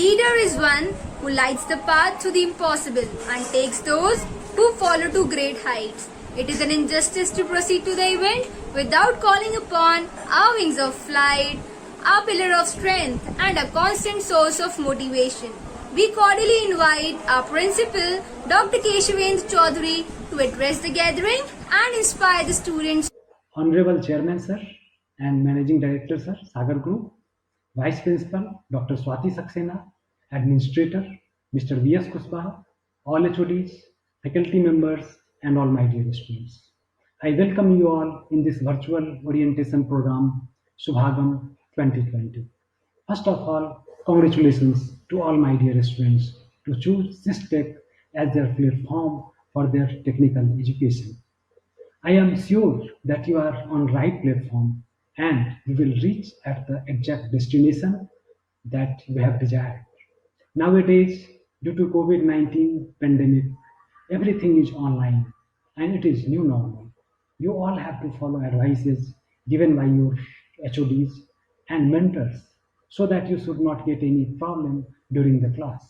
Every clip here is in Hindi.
leader is one who lights the path to the impossible and takes those who follow to great heights. It is an injustice to proceed to the event without calling upon our wings of flight, our pillar of strength, and a constant source of motivation. We cordially invite our principal, Dr. Keshavendra Chaudhary, to address the gathering and inspire the students. Honorable Chairman Sir and Managing Director Sir, Sagar Group, Vice Principal Dr. Swati Saxena, Administrator Mr. V.S. Kuswaha, all HODs, faculty members and all my dear students. I welcome you all in this virtual orientation program Subhagam 2020. First of all, congratulations to all my dear students to choose SysTech as their platform for their technical education. I am sure that you are on right platform and you will reach at the exact destination that you have desired. Nowadays, due to COVID-19 pandemic, everything is online and it is new normal. You all have to follow advices given by your HODs and mentors so that you should not get any problem during the class.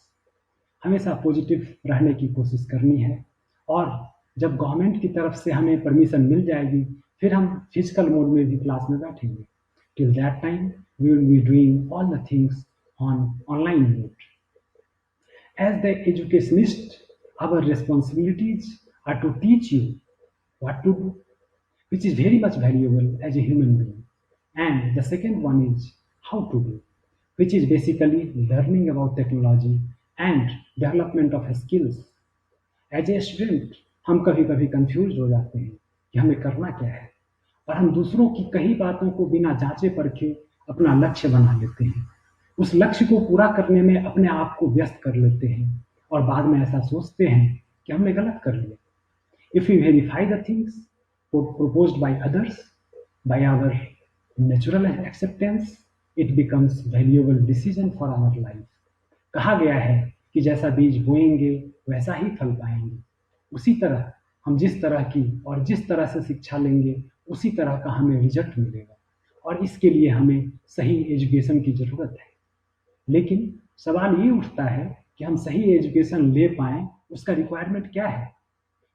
हमेशा पॉजिटिव रहने की कोशिश करनी है और जब गवर्नमेंट की तरफ से हमें परमिशन मिल जाएगी फिर हम फिजिकल मोड में भी क्लास में बैठेंगे. Till that time we will be doing all the things on online mode. As the educationist, our responsibilities are to teach you what to do, which is very much valuable as a human being. And the second one is how to do, which is basically learning about technology and development of skills. As a student, हम कभी कभी कंफ्यूज हो जाते हैं कि हमें करना क्या है और हम दूसरों की कई बातों को बिना जांचे परखे अपना लक्ष्य बना लेते हैं. उस लक्ष्य को पूरा करने में अपने आप को व्यस्त कर लेते हैं और बाद में ऐसा सोचते हैं कि हमने गलत कर लिया. If we verify the things proposed by others, by our natural acceptance, it becomes valuable decision for our life. कहा गया है कि जैसा बीज बोएंगे वैसा ही फल पाएंगे. उसी तरह हम जिस तरह की और जिस तरह से शिक्षा लेंगे उसी तरह का हमें रिजल्ट मिलेगा और इसके लिए हमें सही एजुकेशन की जरूरत है. लेकिन सवाल ये उठता है कि हम सही एजुकेशन ले पाएं उसका रिक्वायरमेंट क्या है.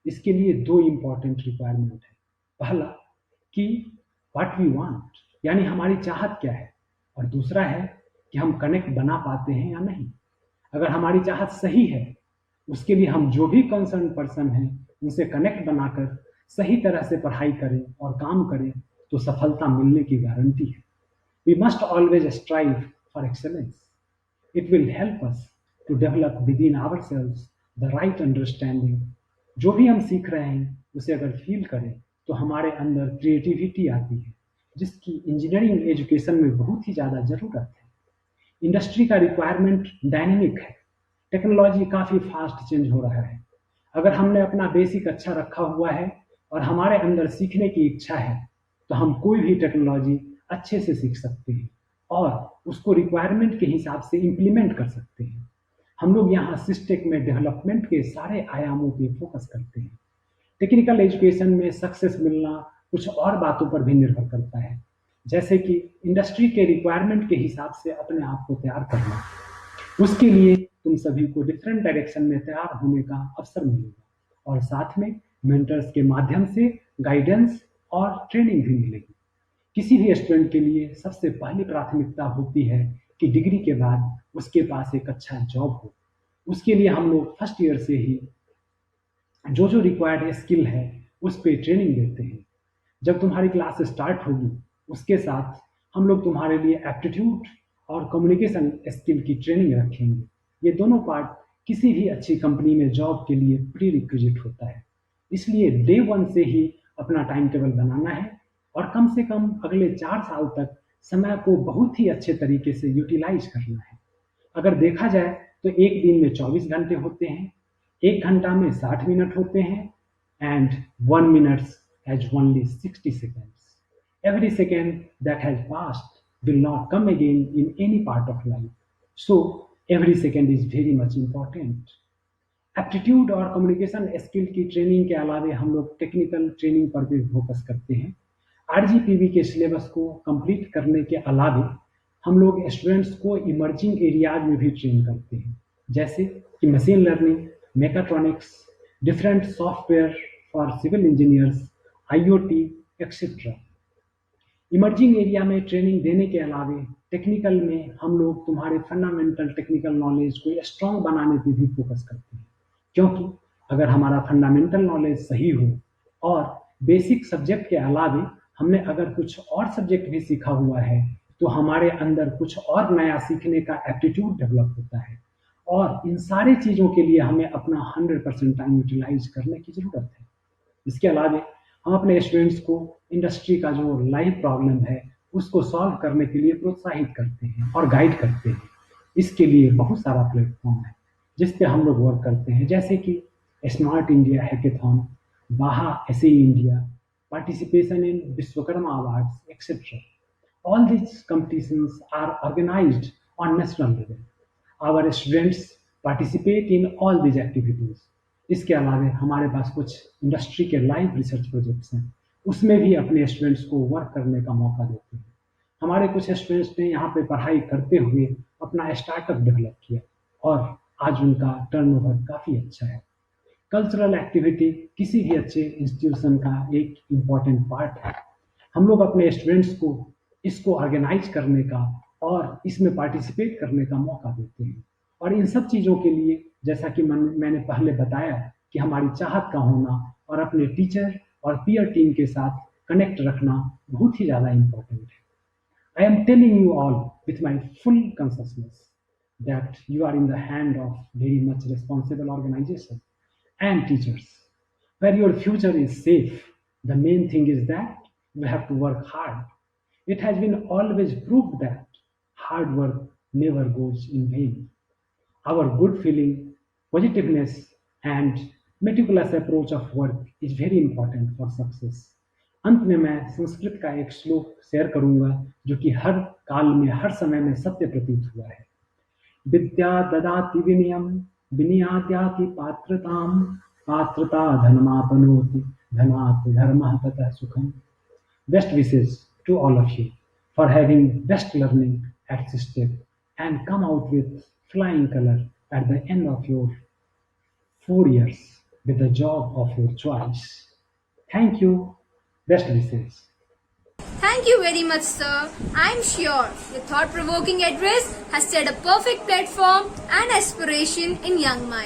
इसके लिए दो इम्पॉर्टेंट रिक्वायरमेंट है. पहला कि व्हाट वी वांट यानी हमारी चाहत क्या है और दूसरा है कि हम कनेक्ट बना पाते हैं या नहीं. अगर हमारी चाहत सही है उसके लिए हम जो भी कंसर्न पर्सन हैं उनसे कनेक्ट बनाकर सही तरह से पढ़ाई करें और काम करें तो सफलता मिलने की गारंटी है. We must always strive for excellence. It will help us to develop within ourselves the right understanding. जो भी हम सीख रहे हैं उसे अगर फील करें तो हमारे अंदर क्रिएटिविटी आती है जिसकी इंजीनियरिंग एजुकेशन में बहुत ही ज़्यादा ज़रूरत है. इंडस्ट्री का रिक्वायरमेंट डायनेमिक है. टेक्नोलॉजी काफ़ी फास्ट चेंज हो रहा है. अगर हमने अपना बेसिक अच्छा रखा हुआ है और हमारे अंदर सीखने की इच्छा है तो हम कोई भी टेक्नोलॉजी अच्छे से सीख सकते हैं और उसको रिक्वायरमेंट के हिसाब से इम्प्लीमेंट कर सकते हैं. हम लोग यहाँ सिस्टेक में डेवलपमेंट के सारे आयामों पे फोकस करते हैं. टेक्निकल एजुकेशन में सक्सेस मिलना कुछ और बातों पर भी निर्भर करता है जैसे कि इंडस्ट्री के रिक्वायरमेंट के हिसाब से अपने आप को तैयार करना. उसके लिए तुम सभी को डिफरेंट डायरेक्शन में तैयार होने का अवसर मिलेगा और साथ में मेंटर्स के माध्यम से गाइडेंस और ट्रेनिंग भी मिलेगी. किसी भी स्टूडेंट के लिए सबसे पहली प्राथमिकता होती है कि डिग्री के बाद उसके पास एक अच्छा जॉब हो. उसके लिए हम लोग फर्स्ट ईयर से ही जो जो रिक्वायर्ड स्किल है उस पर ट्रेनिंग देते हैं. जब तुम्हारी क्लास स्टार्ट होगी उसके साथ हम लोग तुम्हारे लिए एप्टीट्यूड और कम्युनिकेशन स्किल की ट्रेनिंग रखेंगे. ये दोनों पार्ट किसी भी अच्छी कंपनी में जॉब के लिए प्री रिक्विजिट होता है. इसलिए डे 1 से ही अपना टाइम टेबल बनाना है और कम से कम अगले 4 साल तक समय को बहुत ही अच्छे तरीके से यूटिलाइज करना है. अगर देखा जाए तो एक दिन में 24 घंटे होते हैं, 1 घंटा में 60 मिनट होते हैं and 1 minute has only 60 seconds. Every second that has passed will not come again in any part of life. So every second is very much important. Aptitude और कम्युनिकेशन स्किल की ट्रेनिंग के अलावे हम लोग टेक्निकल ट्रेनिंग पर भी फोकस करते हैं. आरजीपीवी के सिलेबस को कंप्लीट करने के अलावे हम लोग स्टूडेंट्स को इमर्जिंग एरियाज में भी ट्रेन करते हैं, जैसे कि machine learning, mechatronics, different software for civil engineers, IoT, etcetera. Emerging area में ट्रेनिंग देने के अलावे टेक्निकल में हम लोग तुम्हारे फंडामेंटल टेक्निकल नॉलेज को स्ट्रॉन्ग बनाने पे भी फोकस करते हैं, क्योंकि अगर हमारा फंडामेंटल नॉलेज सही हो और बेसिक सब्जेक्ट के अलावे हमने अगर कुछ और सब्जेक्ट भी सीखा हुआ है तो हमारे अंदर कुछ और नया सीखने का एप्टीट्यूड डेवलप होता है, और इन सारी चीज़ों के लिए हमें अपना 100% टाइम यूटिलाइज करने की ज़रूरत है। इसके अलावे हम अपने स्टूडेंट्स को इंडस्ट्री का जो लाइव प्रॉब्लम है उसको सॉल्व करने के लिए प्रोत्साहित करते हैं और गाइड करते हैं। इसके लिए बहुत सारा प्लेटफॉर्म है जिस पे हम लोग वर्क करते हैं, जैसे कि स्मार्ट इंडिया हैकेथॉन, बाहा SE India, participation in Vishwakarma awards, etcetera. All these competitions are organized on national level. Our students participate in all these activities. इसके अलावा हमारे पास कुछ इंडस्ट्री के लाइव रिसर्च प्रोजेक्ट्स हैं, उसमें भी अपने स्टूडेंट्स को वर्क करने का मौका देते हैं। हमारे कुछ स्टूडेंट्स ने यहाँ पे पढ़ाई करते हुए अपना स्टार्टअप डेवलप किया और आज उनका टर्नओवर काफ़ी अच्छा है। कल्चरल एक्टिविटी किसी भी अच्छे इंस्टीट्यूशन का एक इम्पॉर्टेंट पार्ट है। हम लोग अपने स्टूडेंट्स को इसको ऑर्गेनाइज करने का और इसमें पार्टिसिपेट करने का मौका देते हैं, और इन सब चीज़ों के लिए जैसा कि मैंने पहले बताया कि हमारी चाहत का होना और अपने टीचर और पीयर टीम के साथ कनेक्ट रखना बहुत ही ज़्यादा इम्पोर्टेंट है। I am telling you all with my full consciousness that you are in the hand of very much responsible organization and teachers where your future is safe. The main thing is that you have to work hard. It has been always proved that hard work never goes in vain. Our good feeling, positiveness and meticulous approach of work is very important for success. अंत में मैं संस्कृत का एक श्लोक शेयर करूंगा जो कि हर काल में हर समय में सत्य प्रतीत हुआ है। विद्या ददाति विनयम, विनयाद्याति पात्रताम, पात्रता धनमापनोति, धनात् धर्मः ततः सुखम। Best wishes to all of you for having best learning at this step and come out with flying color at the end of your 4 years with the job of your choice. Thank you. Best wishes. Thank you very much, sir. I'm sure your thought-provoking address has set a perfect platform and aspiration in young minds.